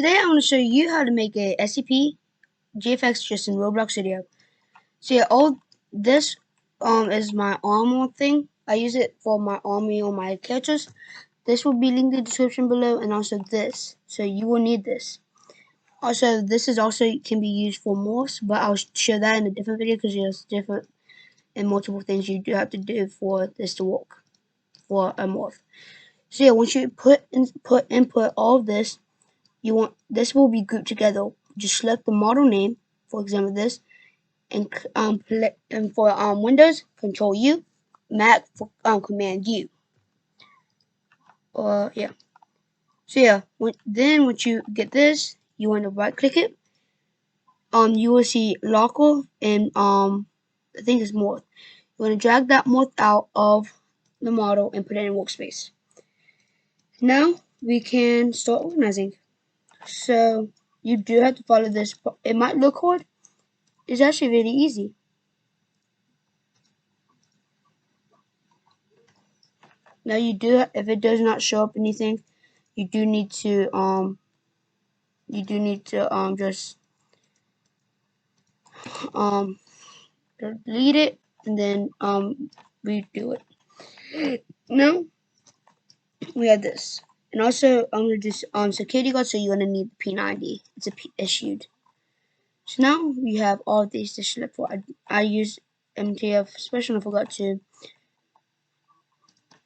Today I'm going to show you how to make a SCP GFX just in Roblox Studio. So yeah, all this is my armor thing. I use it for my army or my characters. This will be linked in the description below, and also this. So you will need this. Also, this is also can be used for morphs, but I'll show that in a different video because there's different and multiple things you do have to do for this to work for a morph. So yeah, once you input all of this, this will be grouped together. Just select the model name, for example this, and for Windows, Control U, Mac for Command U. Yeah. So yeah, once you get this, you want to right click it. You will see locker and I think it's morph. You want to drag that morph out of the model and put it in workspace. Now we can start organizing. So you do have to follow this. It might look hard. It's actually really easy. Now you do, if it does not show up anything, you do need to just delete it and then redo it. Now we have this, and also I'm gonna do security guard. So you're gonna need the P90. It's issued. So now we have all of these to select for. I use MTF special. I forgot to.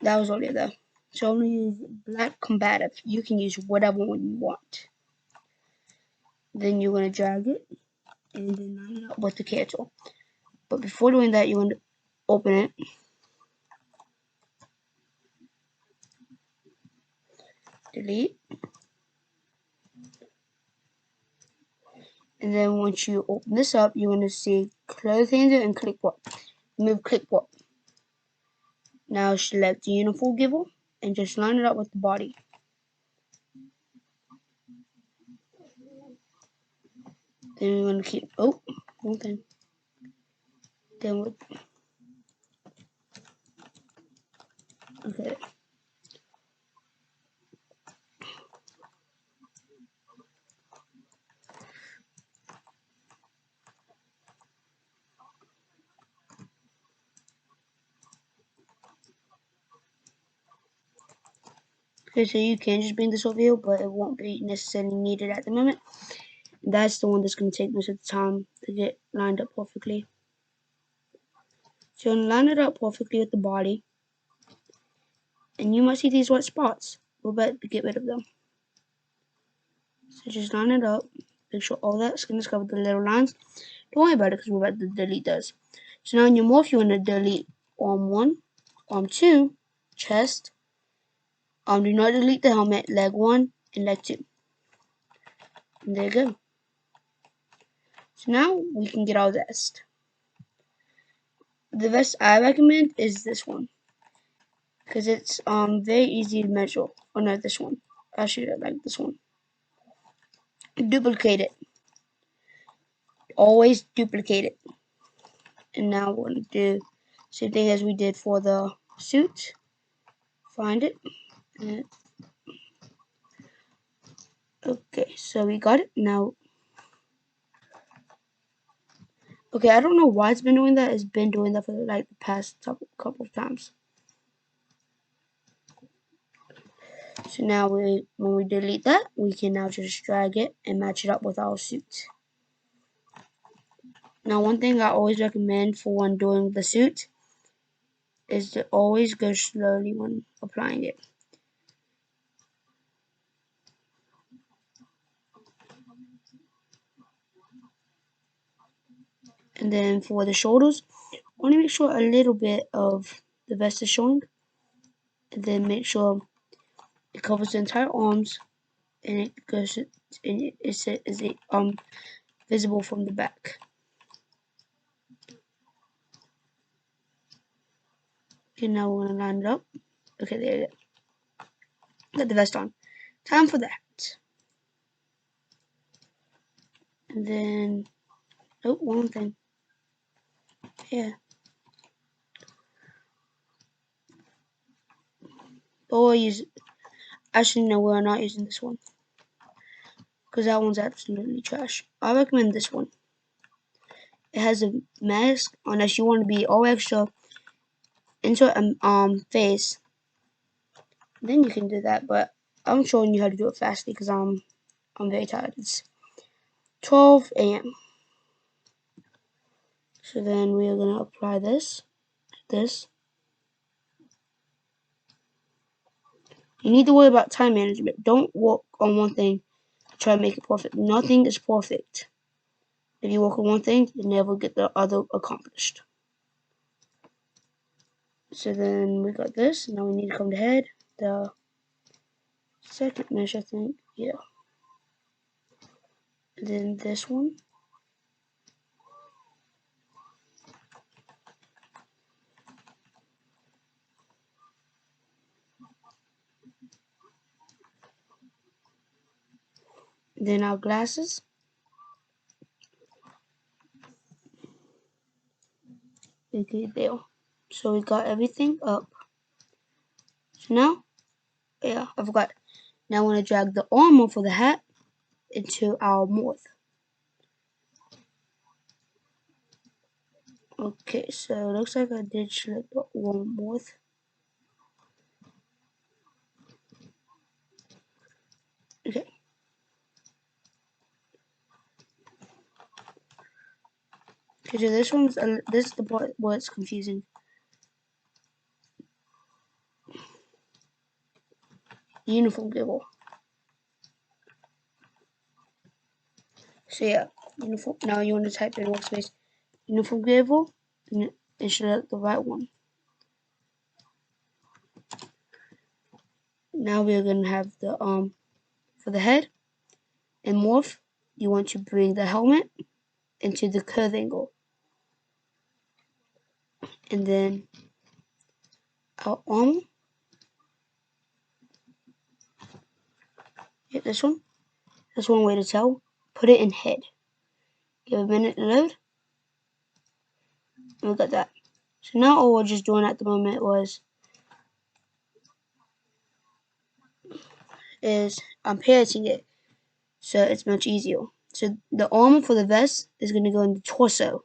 That was earlier though. So I'm gonna use black combative. You can use whatever one you want. Then you're gonna drag it and then line it up with the character. But before doing that, you want to open it. Delete. And then once you open this up, you want to see close handle and clipboard. Move clipboard. Now select the uniform giver and just line it up with the body. Then we want to keep one thing. Then we okay. Okay, so you can just bring this over here, but it won't be necessarily needed at the moment. That's the one that's going to take most of the time to get lined up perfectly. So you're going to line it up perfectly with the body. And you might see these white spots. We're about to get rid of them. So just line it up. Make sure all that skin is covered with the little lines. Don't worry about it because we're about to delete those. So now in your morph, you want to delete arm 1, arm 2, chest. Do not delete the helmet, leg 1, and leg 2. And there you go. So now we can get our vest. The vest I recommend is this one, because it's very easy to measure. Oh no, this one. Actually, I like this one. Duplicate it. Always duplicate it. And now we're going to do the same thing as we did for the suit. Find it. Okay, so we got it. Now, okay, I don't know why it's been doing that. It's been doing that for like the past couple of times. So now when we delete that, we can now just drag it and match it up with our suit. Now, one thing I always recommend for when doing the suit is to always go slowly when applying it. And then for the shoulders, only make sure a little bit of the vest is showing. And then make sure it covers the entire arms, and it goes and is visible from the back. Okay, now we're gonna line it up. Okay, there you go. Got the vest on. Time for that. And then one thing. Yeah. Actually no, we're not using this one. because that one's absolutely trash. I recommend this one. It has a mask unless you want to be all extra into a face. Then you can do that, but I'm showing you how to do it fastly because I'm very tired. It's 12 a.m. So then we are gonna apply this. You need to worry about time management. Don't work on one thing and try to make it perfect. Nothing is perfect. If you work on one thing, you never get the other accomplished. So then we got this. Now we need to come to head. The second mesh, I think. Yeah. And then this one. And then our glasses. Okay, there. So we got everything up. So now, yeah, I forgot. Now I want to drag the armor for the hat into our morph. Okay, so it looks like I did select the one morph. Okay. Okay, so this is the part where it's confusing. Uniform giver. So yeah, uniform. Now you want to type in workspace uniform giver and select the right one. Now we're gonna have the for the head and morph. You want to bring the helmet into the curve angle, and then our arm. Hit this one. That's one way to tell. Put it in head. Give it a minute to load. And we got that. So now all we're just doing at the moment is I'm painting it, so it's much easier. So the armor for the vest is going to go in the torso.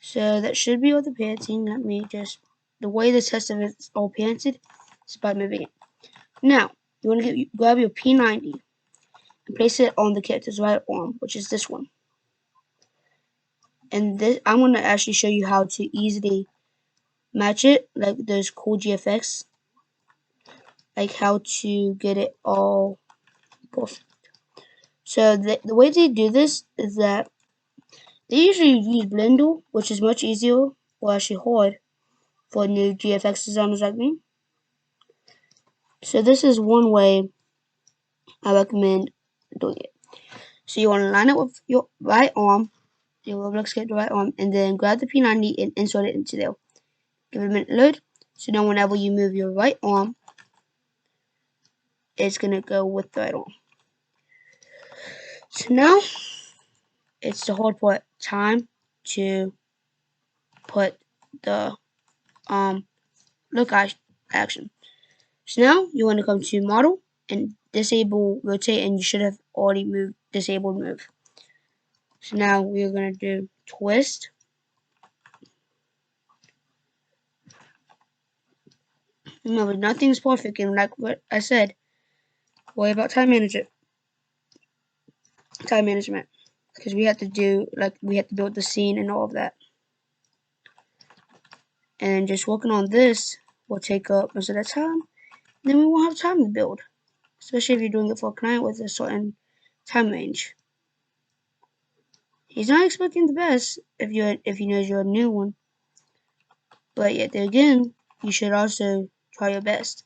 So that should be all the painting. Let me just, the way the test of it's all painted is by moving it. Now, you want to grab your P90 and place it on the character's right arm, which is this one. And this, I'm going to actually show you how to easily match it, like those cool GFX, like how to get it all perfect. So the way they do this is that they usually use Blender, which is much easier, or actually hard, for new GFX designers like me. So this is one way I recommend doing it. So you want to line it with your right arm, your Roblox character right arm, and then grab the P90 and insert it into there. Give it a minute to load. So now whenever you move your right arm, it's going to go with the right arm. So now, it's the hard part, time to put the look action. So now you want to come to model and disable rotate, and you should have already moved disabled move. So now we're going to do twist. Remember, nothing's perfect, and like what I said, worry about time management, because we have to build the scene and all of that. And just working on this will take up most of the time. Then we won't have time to build, especially if you're doing it for a client with a certain time range. He's not expecting the best if you know you're a new one, but yet again, you should also try your best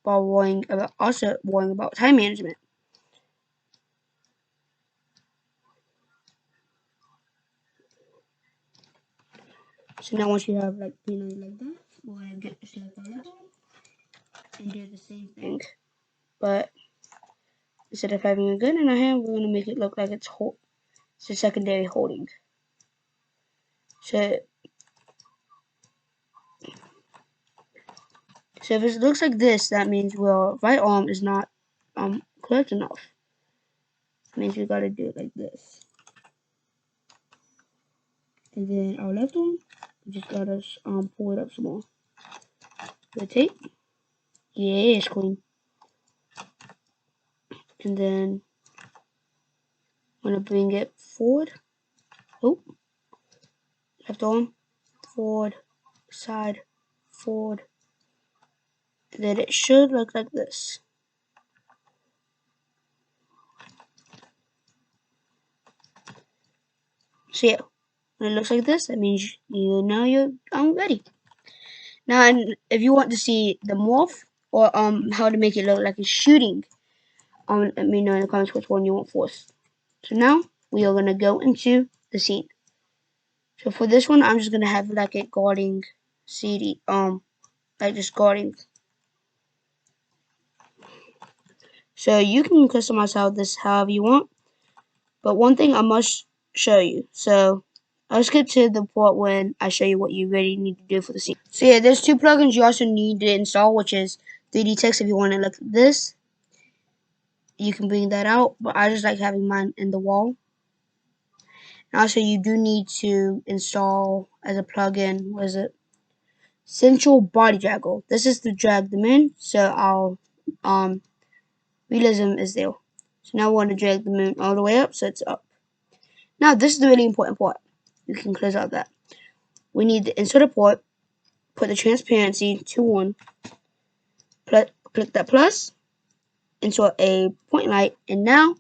while worrying about time management. So now once you have like like that, we're gonna get select our level and do the same thing, but instead of having a gun in our hand, we're gonna make it look like it's a secondary holding. So So if it looks like this, that means our right arm is not correct enough. That means we gotta do it like this. And then our left arm, we just gotta pull it up some more. Rotate. Yes, queen. And then I'm gonna bring it forward. Oh, left arm, forward, side, forward. And then it should look like this. So yeah, when it looks like this, that means you know you're ready. Now, if you want to see the morph or how to make it look like it's shooting, let me know in the comments which one you want first. So now we are gonna go into the scene. So for this one, I'm just gonna have like it guarding CD, like just guarding. So you can customize how this however you want. But one thing I must show you. So I'll skip to the part when I show you what you really need to do for the scene. So yeah, there's two plugins you also need to install, which is 3D text if you want to look at this. You can bring that out, but I just like having mine in the wall. And also you do need to install as a plugin, what is it? Central Body Draggle. This is to drag them in, so our realism is there. So now we want to drag the moon all the way up, so it's up. Now this is the really important part. You can close out that. We need the insert port, put the transparency to 1, click that plus, insert a point light, and now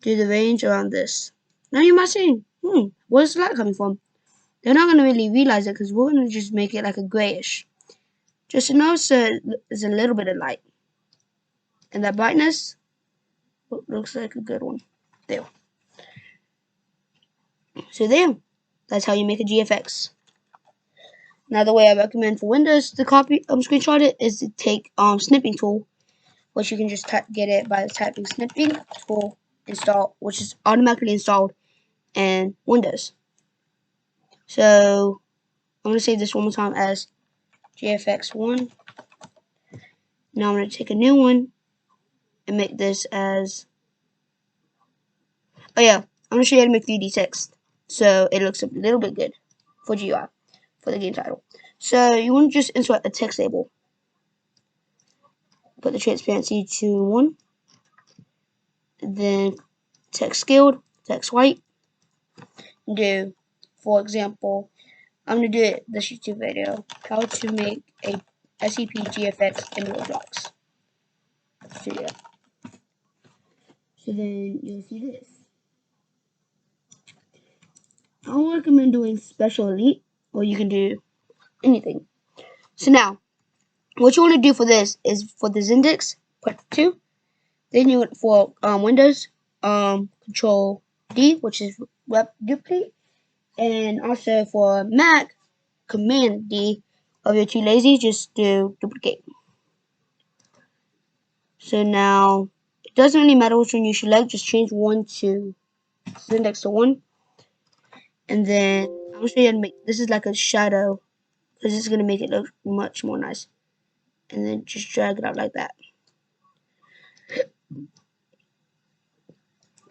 do the range around this. Now you might say, where's the light coming from? They're not going to really realize it because we're going to just make it like a grayish. Just enough so there's a little bit of light. And that brightness looks like a good one. There. So there. That's how you make a GFX. Another way I recommend for Windows to copy screenshot it is to take snipping tool, which you can just get it by typing snipping tool install, which is automatically installed in Windows. So I'm gonna save this one more time as GFX1. Now I'm gonna take a new one and make this as, oh yeah, I'm gonna show you how to make 3D text so it looks a little bit good for GUI for the game title. So you want to just insert a text label. Put the transparency to 1. Then text scaled, text white. Do, for example, I'm gonna do it this YouTube video, how to make a SCP GFX in Roblox Studio. So then you'll see this. I'll recommend doing special elite, or you can do anything. So now, what you want to do for this is for this index, put 2. Then you for Windows, Control D, which is rep duplicate, and also for Mac, Command D. If you're too lazy, just do duplicate. So now it doesn't really matter which one you select. Just change one to index to 1, and then I'm gonna show you how to make this is like a shadow because this is gonna make it look much more nice. And then just drag it out like that.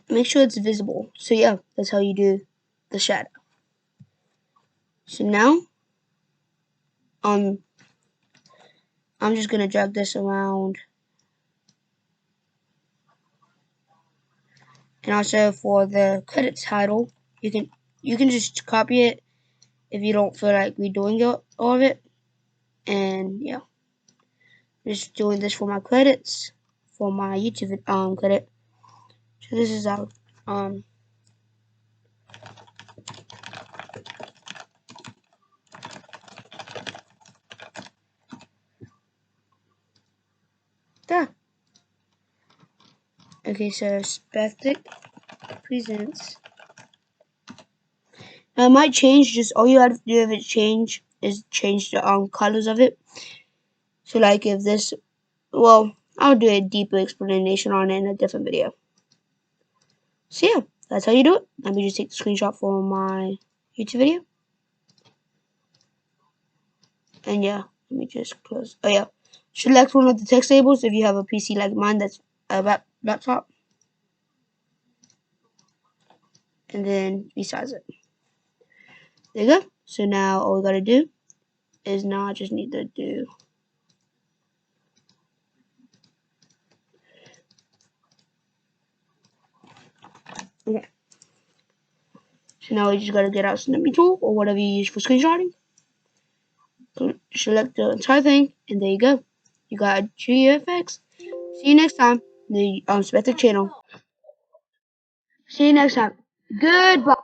Make sure it's visible. So yeah, that's how you do the shadow. So now, I'm just gonna drag this around, and also for the credit title, you can just copy it if you don't feel like redoing all of it. And yeah, just doing this for my credits for my YouTube credit. So this is our yeah. Okay, so Spectic presents. Now it might change. Just all you have to do if it change is change the colors of it. So like if this, well, I'll do a deeper explanation on it in a different video. So yeah, that's how you do it. Let me just take the screenshot for my YouTube video. And yeah, let me just close. Oh yeah. Select one of the text labels if you have a PC like mine that's a laptop. And then resize it. There you go. So now all we gotta do is now I just need to do okay. So now we just gotta get our snipping tool or whatever you use for screenshotting. Select the entire thing, and there you go. You got GFX. See you next time. The Spectic channel. See you next time. Goodbye.